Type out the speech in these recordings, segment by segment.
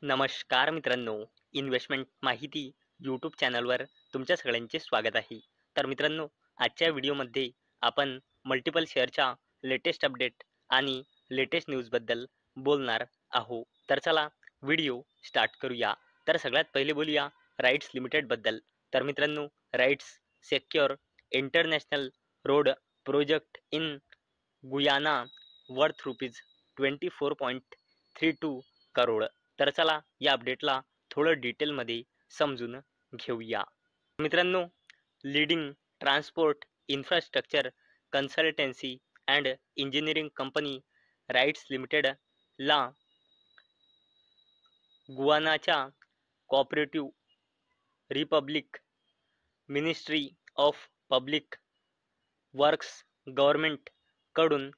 नमस्कार मित्रांनो, इन्व्हेस्टमेंट माहिती यूट्यूब चॅनलवर तुमच्या सगळ्यांचे स्वागत आहे. तर मित्रांनो, आजच्या व्हिडिओमध्ये आपण मल्टिपल शेअरच्या लेटेस्ट अपडेट आणि लेटेस्ट न्यूजबद्दल बोलणार आहोत. तर चला व्हिडिओ स्टार्ट करूया. तर सगळ्यात पहिले बोलूया राईट्स लिमिटेडबद्दल. तर मित्रांनो, RITES secure international road project in Guyana worth ₹24.32 crore. तर चला या अपडेटला थोडं डिटेलमध्ये समजून घेऊया. मित्रांनो, leading transport infrastructure consultancy and engineering company RITES लिमिटेडला गुआनाच्या cooperative republic ministry of public works government कडून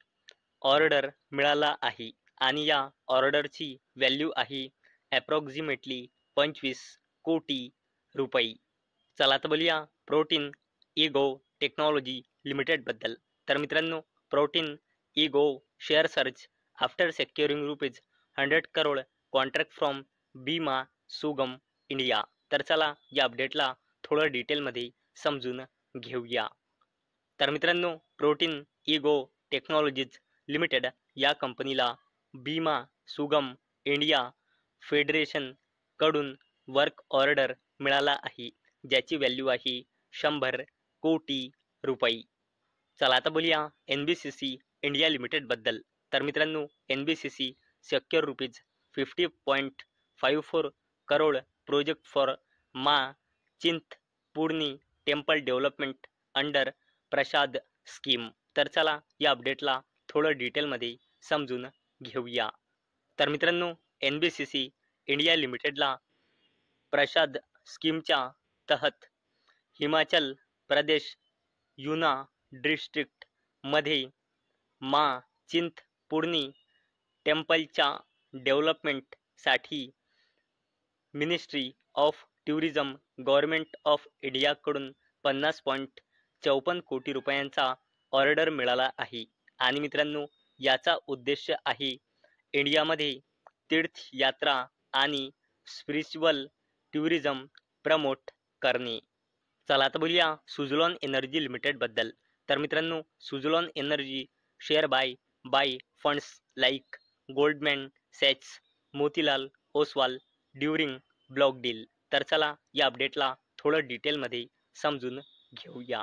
ऑर्डर मिळाला आहे आणि या ऑर्डरची व्हॅल्यू आहे ॲप्रॉक्सिमेटली 25 कोटी रुपये. चला तर बोलूया प्रोटीन इगो टेक्नॉलॉजी लिमिटेडबद्दल. तर मित्रांनो, protein ego share search after सेक्युरिंग ₹100 crore contract from बीमा सुगम इंडिया. तर चला या अपडेटला थोडं डिटेलमध्ये समजून घेऊया. तर मित्रांनो, प्रोटीन इगो टेक्नॉलॉजीज लिमिटेड या कंपनीला बीमा सुगम इंडिया फेडरेशन कडून वर्क ऑर्डर मिळाला आहे, ज्याची व्हॅल्यू आहे 100 कोटी रुपये. चला आता बोलूया NBCC इंडिया लिमिटेडबद्दल. तर मित्रांनो, NBCC secure ₹50.54 crore project for मा चिंतपूर्णी टेम्पल डेव्हलपमेंट अंडर प्रसाद स्कीम. तर चला या अपडेटला थोडं डिटेलमध्ये समजून घेऊया. तर मित्रांनो, NBCC इंडिया लिमिटेडला प्रसाद स्कीमच्या तहत हिमाचल प्रदेश युना डिस्ट्रिक्टमध्ये मा चिंतपूर्णी टेम्पलच्या डेव्हलपमेंटसाठी ministry of tourism government of इंडियाकडून 50.54 कोटी रुपयांचा ऑर्डर मिळाला आहे. आणि मित्रांनो, याचा उद्देश आहे इंडियामध्ये तीर्थयात्रा आणि स्पिरिच्युअल टुरिझम प्रमोट करणे. चला आता बोलूया सुझलॉन एनर्जी लिमिटेडबद्दल. तर मित्रांनो, Suzlon energy share by funds like Goldman Sachs Motilal Oswal during block deal. तर चला या अपडेटला थोडं डिटेलमध्ये समजून घेऊया.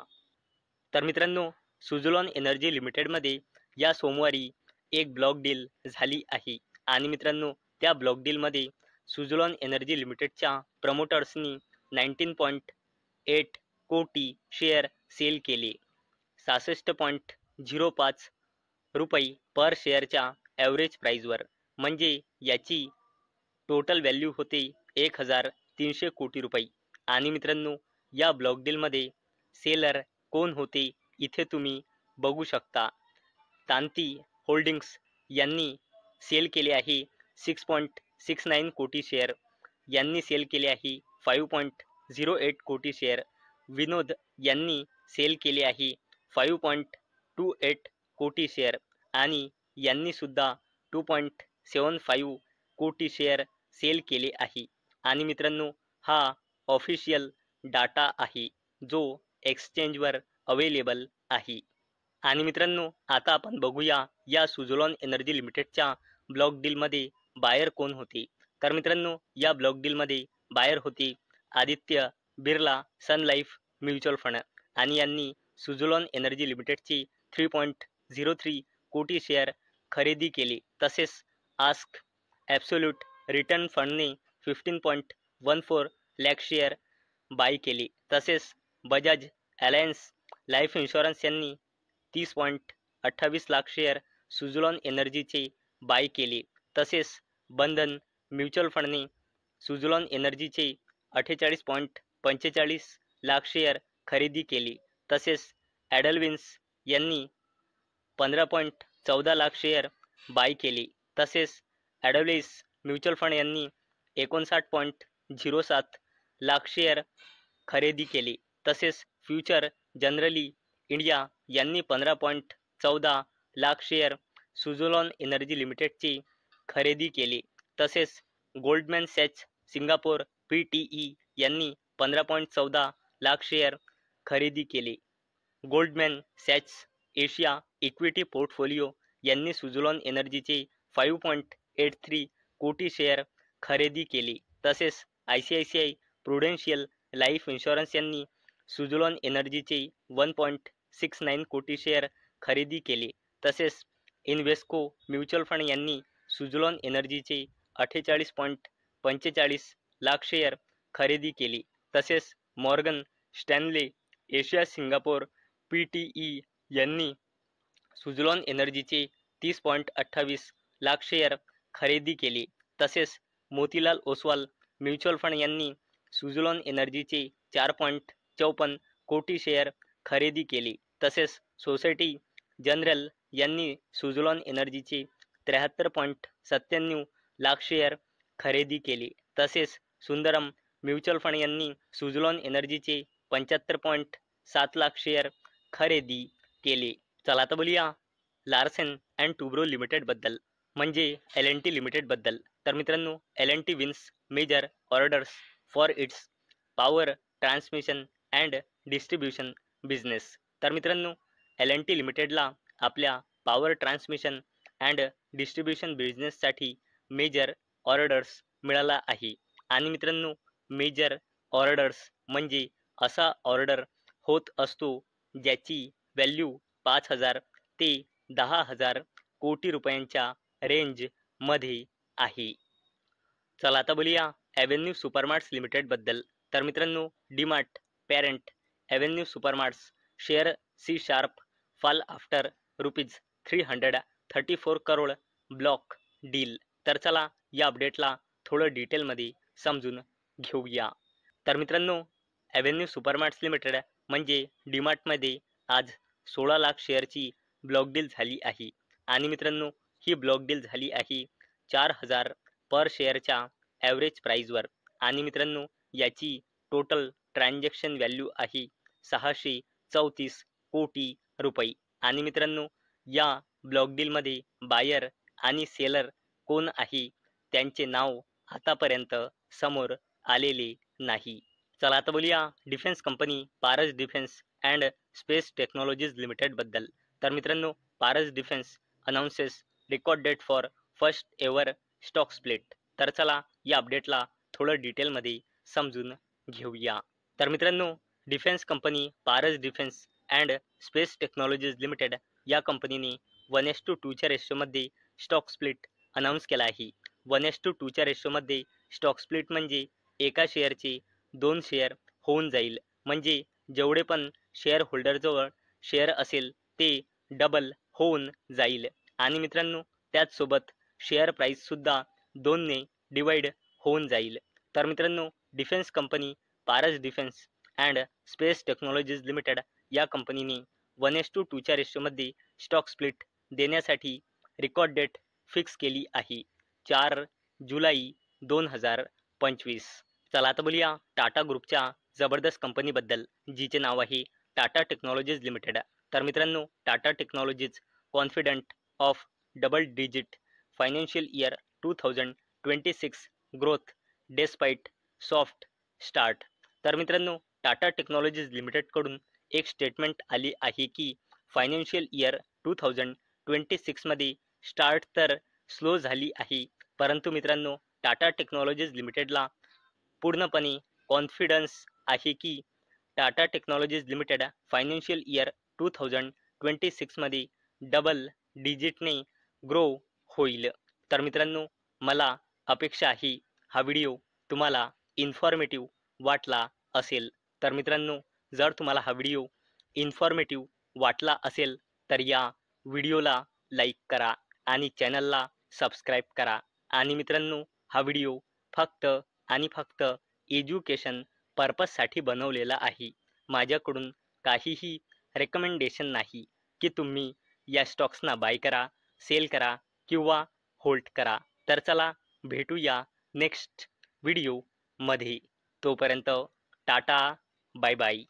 तर मित्रांनो, सुझलॉन एनर्जी लिमिटेडमध्ये या सोमवारी एक ब्लॉक डील झाली आहे. आणि मित्रांनो, त्या ब्लॉक डीलमध्ये सुझलॉन एनर्जी लिमिटेडच्या प्रमोटर्सनी 19.8 कोटी शेअर सेल केले. 66.05 रुपये पर शेअरच्या ॲव्हरेज प्राईजवर. म्हणजे याची टोटल व्हॅल्यू होते 1300 कोटी रुपये. आणि मित्रांनो, या ब्लॉक डीलमध्ये सेलर कोण होते इथे तुम्ही बघू शकता. तांती होल्डिंग्स यांनी सेल केले आहे 6.69 कोटी शेअर. यांनी सेल केले आहे 5.08 कोटी शेअर. विनोद यांनी सेल केले आहे 5.28 कोटी शेअर आणि यांनी सुद्धा 2.75 कोटी शेअर सेल केले आहे. आणि मित्रांनो, हा ऑफिशियल डाटा आहे जो एक्सचेंजवर अवेलेबल आहे. आणि मित्रांनो, आता आपण बघूया या सुझलॉन एनर्जी लिमिटेडच्या ब्लॉक डीलमध्ये बायर कोण होते. तर मित्रांनो, या ब्लॉक डीलमध्ये बायर होती आदित्य बिर्ला सन लाईफ म्युच्युअल फंड. आणि यांनी सुझलॉन एनर्जी लिमिटेडची 3.03 कोटी शेअर खरेदी केली. तसेच आस्क ॲब्सोल्यूट रिटर्न फंडने 15.14 लाख शेअर बाय केले. तसेच बजाज अलायन्स लाईफ इन्शुरन्स यांनी 30.28 लाख शेअर सुझलॉन एनर्जीचे बाय केले. तसेच बंधन म्युच्युअल फंडने सुझलॉन एनर्जीचे 48.45 लाख शेअर खरेदी केली. तसेच ॲडलविन्स यांनी 15.14 लाख शेअर बाय केले. तसेच ॲडव्हाइस म्युच्युअल फंड यांनी 59.07 लाख शेअर खरेदी केले. तसेच फ्युचर जनरली इंडिया यांनी 15.14 लाख शेअर सुझलॉन एनर्जी लिमिटेडची खरेदी केली. तसेच गोल्डमॅन सॅच सिंगापोर PTE यांनी 15.14 लाख शेअर खरेदी केले. गोल्डमॅन सॅच एशिया इक्विटी पोर्टफोलिओ यांनी सुझलॉन एनर्जीचे 5.83 कोटी शेअर खरेदी केले. तसेच ICICI प्रुडेन्शियल लाईफ इन्शुरन्स यांनी सुझलॉन एनर्जीचे 1.69 कोटी शेअर खरेदी केले. तसेच इन्व्हेस्को म्युच्युअल फंड यांनी सुझलॉन एनर्जीचे 48.45 लाख शेअर खरेदी केली. तसेच Morgan Stanley Asia Singapore PTE यांनी सुझलॉन एनर्जीचे 30.28 लाख शेअर खरेदी केले. तसेच मोतीलाल ओसवाल म्युच्युअल फंड यांनी सुझलॉन एनर्जीचे 4.54 कोटी शेअर खरेदी केले. तसेच सोसायटी जनरल यांनी सुझलॉन एनर्जीचे 73.97 लाख शेअर खरेदी केले. तसेच सुंदरम म्युच्युअल फंड यांनी सुझलॉन एनर्जीचे 75.7 लाख शेअर खरेदी केले. चला आता बोलूया लार्सन अँड टुब्रो लिमिटेड बद्दल, म्हणजे L&T लिमिटेड बद्दल. तर मित्रांनो, L&T wins major orders for its power transmission and distribution business. तर मित्रांनो, L&T लिमिटेडला आपल्या पॉवर ट्रान्समिशन अँड डिस्ट्रीब्युशन बिझनेससाठी मेजर ऑर्डर्स मिळाला आहे. आणि मित्रांनो, मेजर ऑर्डर्स म्हणजे असा ऑर्डर होत असतो ज्याची व्हॅल्यू 5,000 ते 10,000 कोटी रुपयांच्या रेंजमध्ये आहे. चला आता बोलूया ॲव्हेन्यू सुपरमार्ट्स लिमिटेड बद्दल. तर मित्रांनो, DMart parent Avenue Supermarts share see sharp fall after ₹334 crore block deal. तर चला या अपडेटला थोडं डिटेलमध्ये समजून घेऊया. तर मित्रांनो, ॲव्हेन्यू सुपरमार्ट्स लिमिटेड म्हणजे डीमार्टमध्ये आज 16 लाख शेअरची ब्लॉक डील झाली आहे. आणि मित्रांनो, ही ब्लॉक डील झाली आहे 4,000 पर शेअरच्या ॲव्हरेज प्राईजवर. आणि मित्रांनो, याची टोटल ट्रान्झॅक्शन व्हॅल्यू आहे 634 कोटी रुपये. आणि मित्रांनो, या ब्लॉक डीलमध्ये बायर आणि सेलर कोण आहे त्यांचे नाव आतापर्यंत समोर आलेले नाही. चला आता बोलूया defence company Paras defence and space technologies limited बद्दल. तर मित्रांनो, Paras defence announces record date for first ever stock split. तर चला या अपडेटला थोडं डिटेलमध्ये समजून घेऊया. तर मित्रांनो, defence company Paras defence and space technologies limited या कंपनीने 1:2च्या रेशोमध्ये स्टॉक स्प्लिट अनाऊन्स केला आहे. 1:2च्या रेशोमध्ये स्टॉक स्प्लिट म्हणजे एका शेअरचे 2 शेअर होऊन जाईल. म्हणजे जेवढे पण शेअर होल्डरजवळ शेअर असेल ते डबल होऊन जाईल. आणि मित्रांनो, त्याचसोबत शेअर प्राईससुद्धा 2ने डिवाईड होऊन जाईल. तर मित्रांनो, defence company Paras defence and space technologies limited या कंपनीने 1:2च्या रेशोमध्ये स्टॉक स्प्लिट देण्यासाठी रेकॉर्ड डेट फिक्स केली आहे 4 जुलै 2025. चला आता बोलूया टाटा ग्रुपच्या जबरदस्त कंपनीबद्दल, जिचे नाव आहे टाटा टेक्नॉलॉजीज लिमिटेड. तर मित्रांनो, Tata technologies confident of double digit financial year 2026 growth despite soft start. तर मित्रांनो, टाटा टेक्नॉलॉजीज लिमिटेडकडून एक स्टेटमेंट आली आहे की फायनान्शियल इयर 2026 मध्ये स्टार्ट तर स्लो झाली आहे, परंतु मित्रांनो, टाटा टेक्नॉलॉजीज लिमिटेडला पूर्णपणे कॉन्फिडन्स आहे की Tata technologies limited financial year 2026 मध्ये डबल डिजिटने ग्रो होईल. तर मित्रांनो, मला अपेक्षा आहे हा व्हिडिओ तुम्हाला इन्फॉर्मेटिव्ह वाटला असेल. तर मित्रांनो, जर तुम्हाला हा व्हिडिओ इन्फॉर्मेटिव्ह वाटला असेल तर या व्हिडिओला लाईक करा आणि चॅनलला सबस्क्राईब करा. आणि मित्रांनो, हा व्हिडिओ फक्त आणि फक्त एज्युकेशन पर्पजसाठी बनवलेला आहे. माझ्याकडून काहीही रेकमेंडेशन नाही की तुम्ही या स्टॉक्सना बाय करा, सेल करा किंवा होल्ड करा. तर चला भेटूया नेक्स्ट व्हिडिओमध्ये. तोपर्यंत टाटा, बाय बाय.